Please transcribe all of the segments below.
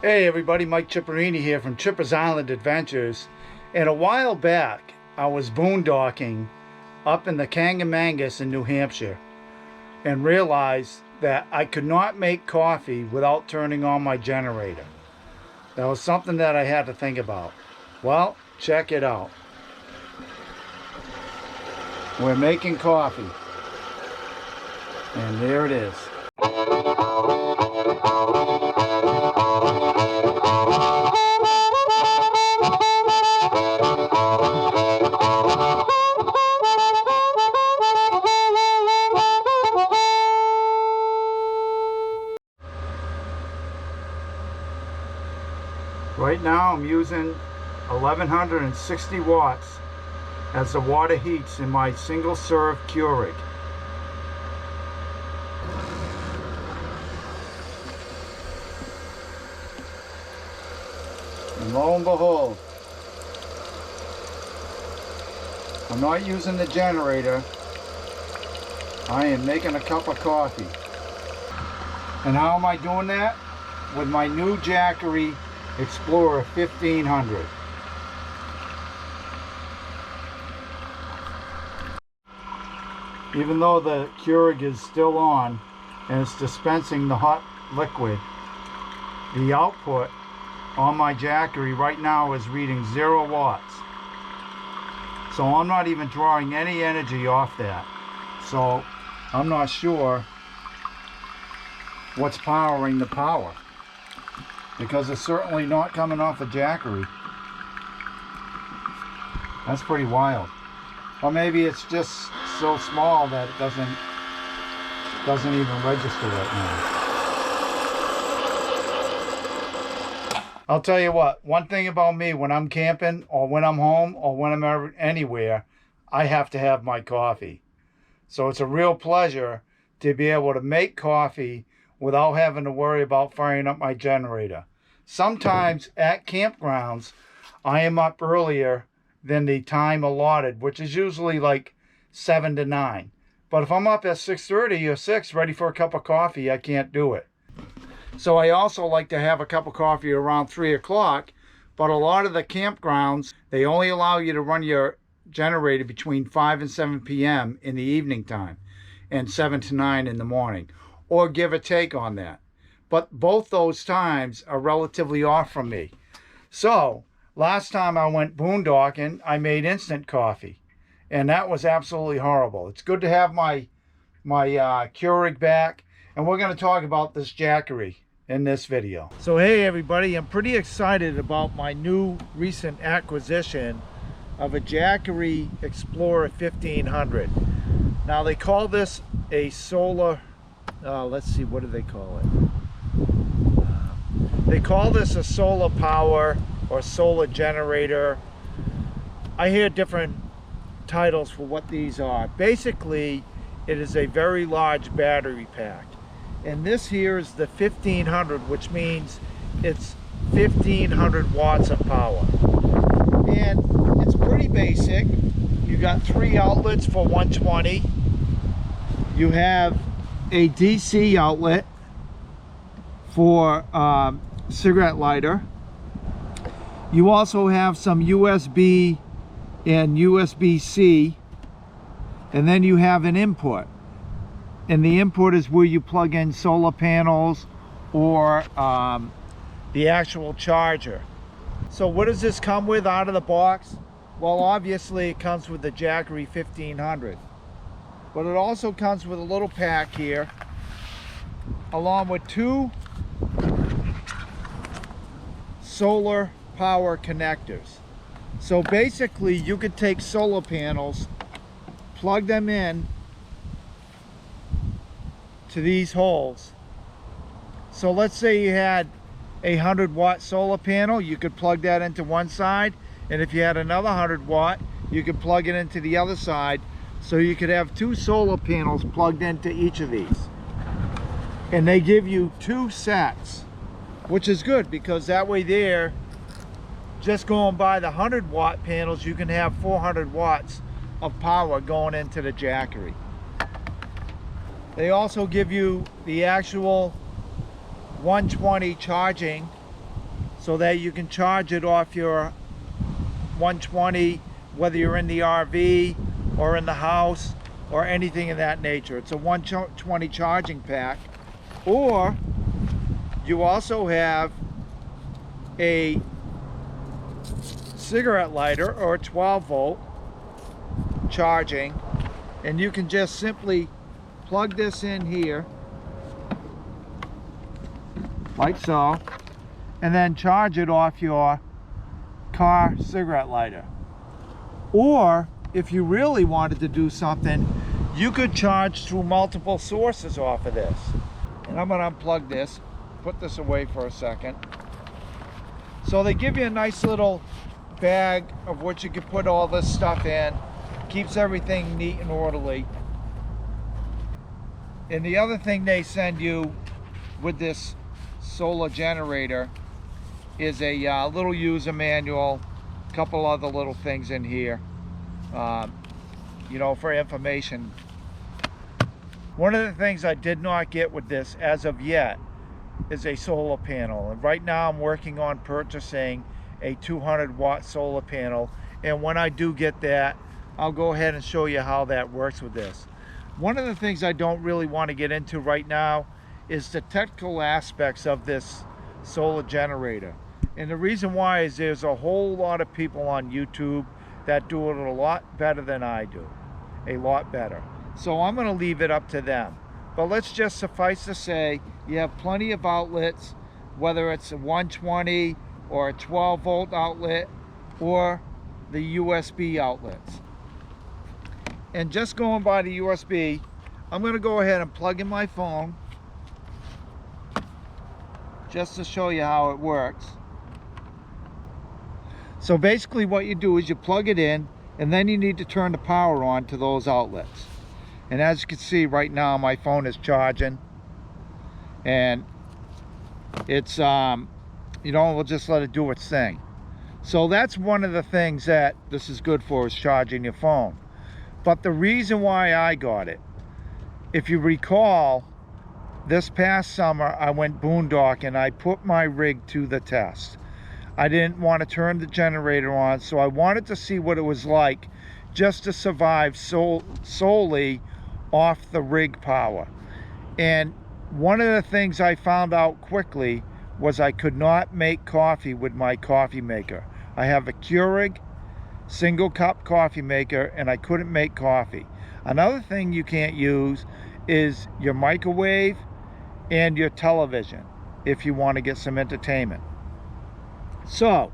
Hey everybody, Mike Chipperini here from Chipper's Island Adventures. And a while back, I was boondocking up in the Kangamangas in New Hampshire and realized that I could not make coffee without turning on my generator. That was something that I had to think about. Well, check it out. We're making coffee. And there it is. Right now I'm using 1160 watts as the water heats in my single serve Keurig. And lo and behold, I'm not using the generator. I am making a cup of coffee. And how am I doing that? With my new Jackery Explorer 1500. Even though the Keurig is still on and it's dispensing the hot liquid, the output on my Jackery right now is reading 0 watts. So I'm not even drawing any energy off that. So I'm not sure what's powering the power, because it's certainly not coming off a Jackery. That's pretty wild. Or maybe it's just so small that it doesn't even register right now. I'll tell you what, one thing about me, when I'm camping or when I'm home or when I'm ever anywhere, I have to have my coffee. So it's a real pleasure to be able to make coffee without having to worry about firing up my generator. Sometimes at campgrounds, I am up earlier than the time allotted, which is usually like 7 to 9. But if I'm up at 6:30 or 6 ready for a cup of coffee, I can't do it. So I also like to have a cup of coffee around 3 o'clock, but a lot of the campgrounds, they only allow you to run your generator between 5 and 7 p.m. in the evening time and 7 to 9 in the morning, or give or take on that. But both those times are relatively off from me. So last time I went boondocking, I made instant coffee, and that was absolutely horrible. It's good to have my Keurig back, and we're going to talk about this Jackery in this video. So hey everybody, I'm pretty excited about my new recent acquisition of a Jackery Explorer 1500. Now they call this a solar, let's see, what do they call it? They call this a solar power or solar generator. I hear different titles for what these are. Basically, it is a very large battery pack. And this here is the 1500, which means it's 1500 watts of power. And it's pretty basic. You got 3 outlets for 120. You have a DC outlet for cigarette lighter. You also have some USB and USB-C, and then you have an input. And the input is where you plug in solar panels or the actual charger. So what does this come with out of the box? Well, obviously it comes with the Jackery 1500. But it also comes with a little pack here, along with 2 solar power connectors. So basically you could take solar panels, plug them in to these holes. So let's say you had a 100-watt solar panel, you could plug that into one side, and if you had another 100-watt, you could plug it into the other side. So you could have 2 solar panels plugged into each of these. And they give you 2 sets, which is good, because that way there, just going by the 100-watt panels, you can have 400 watts of power going into the Jackery. They also give you the actual 120 charging so that you can charge it off your 120, whether you're in the RV or in the house or anything of that nature. It's a 120 charging pack. Or you also have a cigarette lighter or a 12 volt charging, and you can just simply plug this in here like so, and then charge it off your car cigarette lighter. Or if you really wanted to do something, you could charge through multiple sources off of this. And I'm going to unplug this, put this away for a second. So they give you a nice little bag of what you can put all this stuff in. Keeps everything neat and orderly. And the other thing they send you with this solar generator is a little user manual, a couple other little things in here, you know, for information. One of the things I did not get with this as of yet is a solar panel. And right now I'm working on purchasing a 200 watt solar panel. And when I do get that, I'll go ahead and show you how that works with this. One of the things I don't really want to get into right now is the technical aspects of this solar generator. And the reason why is there's a whole lot of people on YouTube that do it a lot better than I do. A lot better. So I'm going to leave it up to them. But let's just suffice to say, you have plenty of outlets, whether it's a 120 or a 12 volt outlet or the USB outlets. And just going by the USB, I'm going to go ahead and plug in my phone just to show you how it works. So basically what you do is you plug it in, and then you need to turn the power on to those outlets. And as you can see right now, my phone is charging, and it's you know, we'll just let it do its thing. So that's one of the things that this is good for, is charging your phone. But the reason why I got it, if you recall, this past summer I went boondocking. I put my rig to the test. I didn't want to turn the generator on, so I wanted to see what it was like just to survive solely off the rig power. And one of the things I found out quickly was I could not make coffee with my coffee maker. I have a Keurig single cup coffee maker, and I couldn't make coffee. Another thing you can't use is your microwave and your television if you want to get some entertainment. So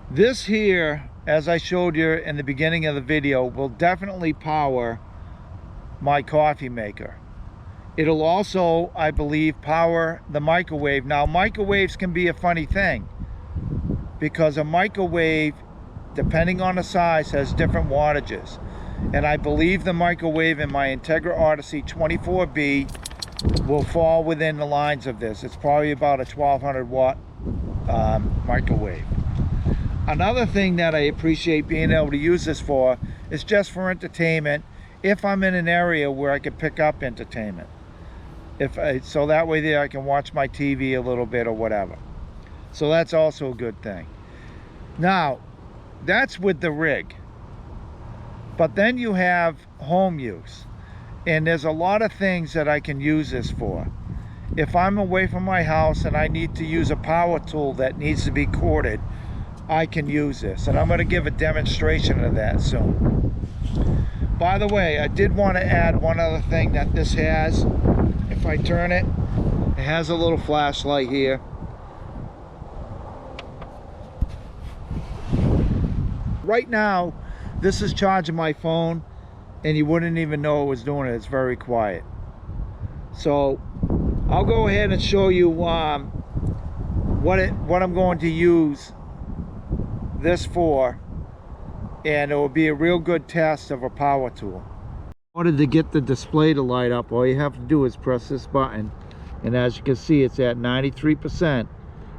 this here, as I showed you in the beginning of the video, will definitely power my coffee maker. It'll also, I believe, power the microwave. Now, microwaves can be a funny thing, because a microwave, depending on the size, has different wattages. And I believe the microwave in my Integra Odyssey 24B will fall within the lines of this. It's probably about a 1200 watt microwave. Another thing that I appreciate being able to use this for is just for entertainment, if I'm in an area where I can pick up entertainment. So that way there I can watch my TV a little bit or whatever. So that's also a good thing. Now, that's with the rig. But then you have home use. And there's a lot of things that I can use this for. If I'm away from my house and I need to use a power tool that needs to be corded, I can use this. And I'm going to give a demonstration of that soon. By the way, I did want to add one other thing that this has. If I turn it, it has a little flashlight here. Right now, this is charging my phone, and you wouldn't even know it was doing it. It's very quiet. So I'll go ahead and show you what I'm going to use this for, and it will be a real good test of a power tool. In order to get the display to light up, all you have to do is press this button, and as you can see, it's at 93%,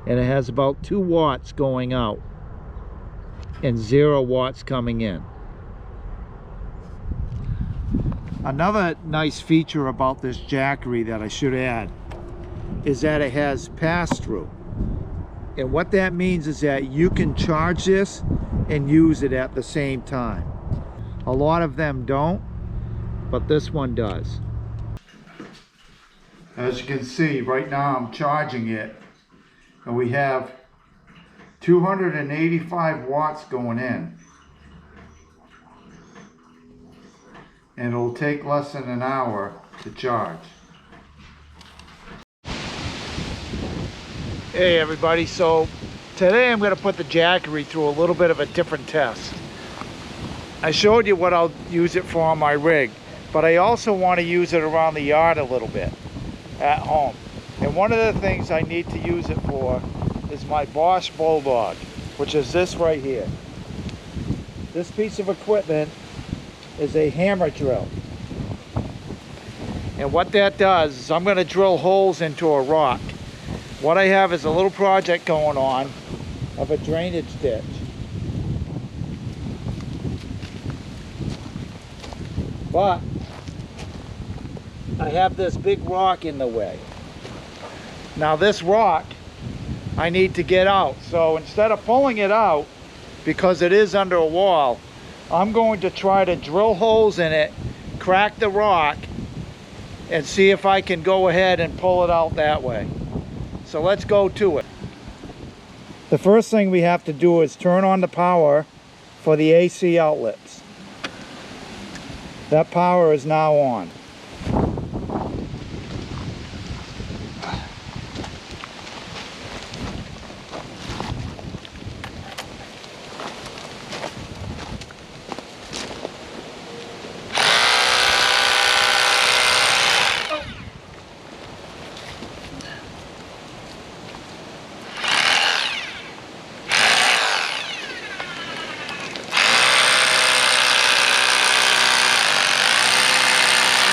and it has about 2 watts going out and 0 watts coming in. Another nice feature about this Jackery that I should add is that it has pass-through. And what that means is that you can charge this and use it at the same time. A lot of them don't, but this one does. As you can see, right now I'm charging it, and we have 285 watts going in. And it'll take less than an hour to charge. Hey everybody, so today I'm going to put the Jackery through a little bit of a different test. I showed you what I'll use it for on my rig, but I also want to use it around the yard a little bit at home. And one of the things I need to use it for is my Bosch Bulldog, which is this right here. This piece of equipment is a hammer drill. And what that does is I'm going to drill holes into a rock. What I have is a little project going on of a drainage ditch. But I have this big rock in the way. Now this rock I need to get out. So instead of pulling it out, because it is under a wall, I'm going to try to drill holes in it, crack the rock, and see if I can go ahead and pull it out that way. So let's go to it. The first thing we have to do is turn on the power for the AC outlets. That power is now on.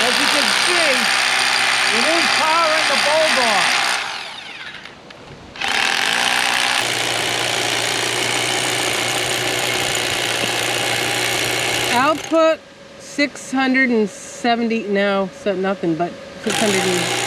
As you can see, it is powering the Bulldog. Output 670, no, so nothing but 600.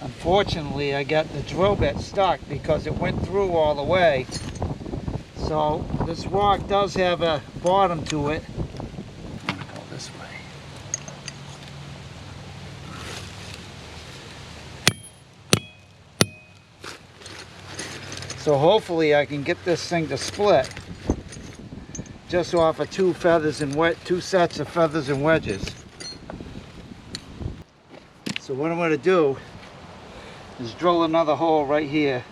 Unfortunately, I got the drill bit stuck because it went through all the way. So this rock does have a bottom to it. Go this way. So hopefully I can get this thing to split just off of two sets of feathers and wedges. So what I'm going to do is drill another hole right here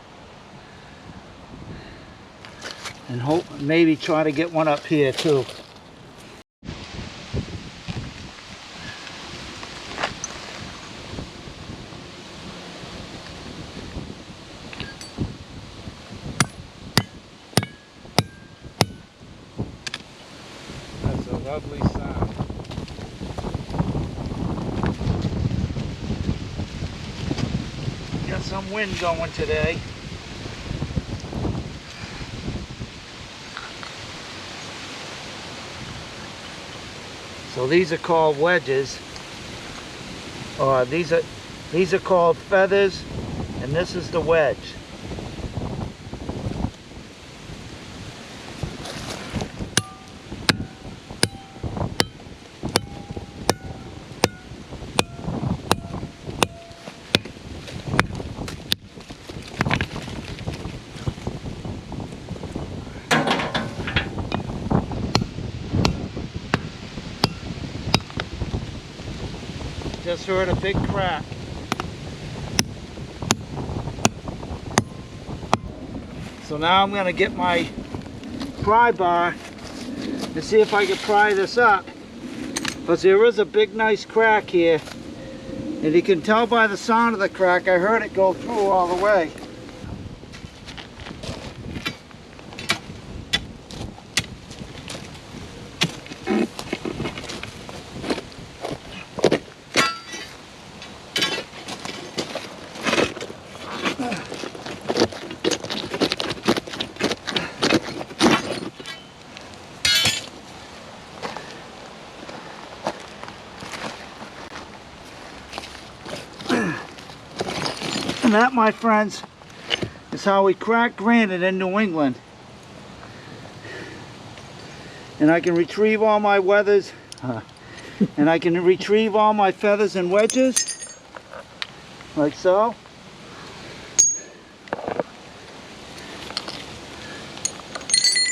and hope maybe try to get one up here too. That's a lovely sound. Got some wind going today. So these are called wedges. These are called feathers, and this is the wedge. Just heard a big crack. So now I'm gonna get my pry bar and see if I can pry this up. Because there is a big nice crack here. And you can tell by the sound of the crack, I heard it go through all the way. And that, my friends, is how we crack granite in New England. And I can retrieve all my weathers, and I can retrieve all my feathers and wedges, like so.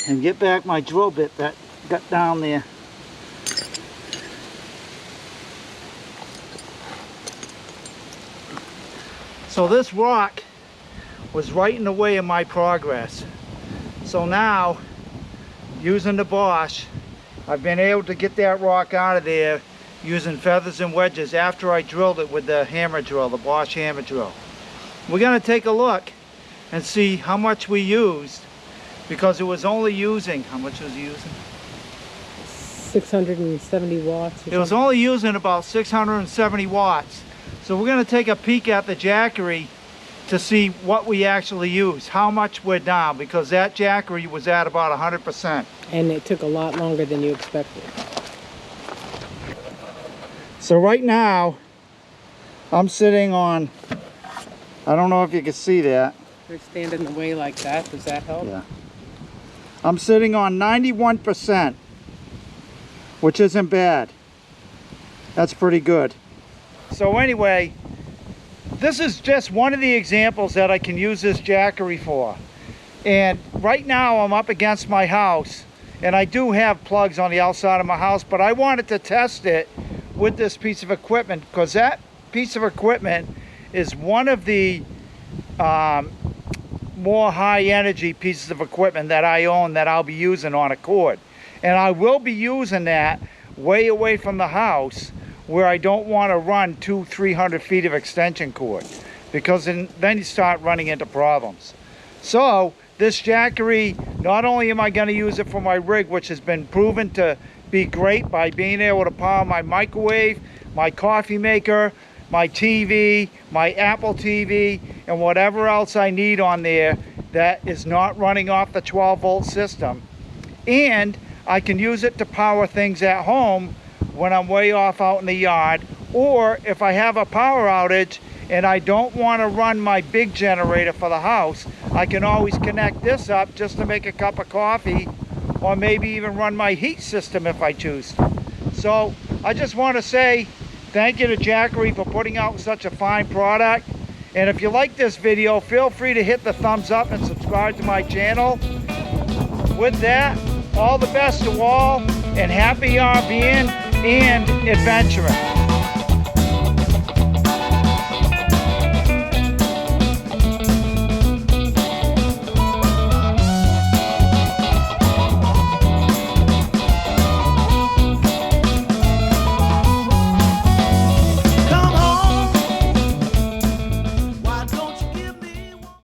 And get back my drill bit that got down there. So this rock was right in the way of my progress. So now, using the Bosch, I've been able to get that rock out of there using feathers and wedges after I drilled it with the hammer drill, the Bosch hammer drill. We're going to take a look and see how much we used, because it was only using, how much was it using? 670 watts. It was only using about 670 watts. So we're going to take a peek at the Jackery to see what we actually use, how much we're down, because that Jackery was at about 100%. And it took a lot longer than you expected. So right now, I'm sitting on, I don't know if you can see that. They stand in the way like that. Does that help? Yeah. I'm sitting on 91%, which isn't bad. That's pretty good. So anyway, this is just one of the examples that I can use this Jackery for. And right now I'm up against my house, and I do have plugs on the outside of my house, but I wanted to test it with this piece of equipment, because that piece of equipment is one of the more high energy pieces of equipment that I own that I'll be using on a cord. And I will be using that way away from the house, where I don't want to run 200-300 feet of extension cord, because then you start running into problems. So this Jackery, not only am I going to use it for my rig, which has been proven to be great by being able to power my microwave, my coffee maker, my TV, my Apple TV, and whatever else I need on there that is not running off the 12-volt system. And I can use it to power things at home when I'm way off out in the yard, or if I have a power outage and I don't want to run my big generator for the house, I can always connect this up just to make a cup of coffee, or maybe even run my heat system if I choose to. So I just want to say thank you to Jackery for putting out such a fine product. And if you like this video, feel free to hit the thumbs up and subscribe to my channel. With that, all the best to all, and happy RVing and adventuring.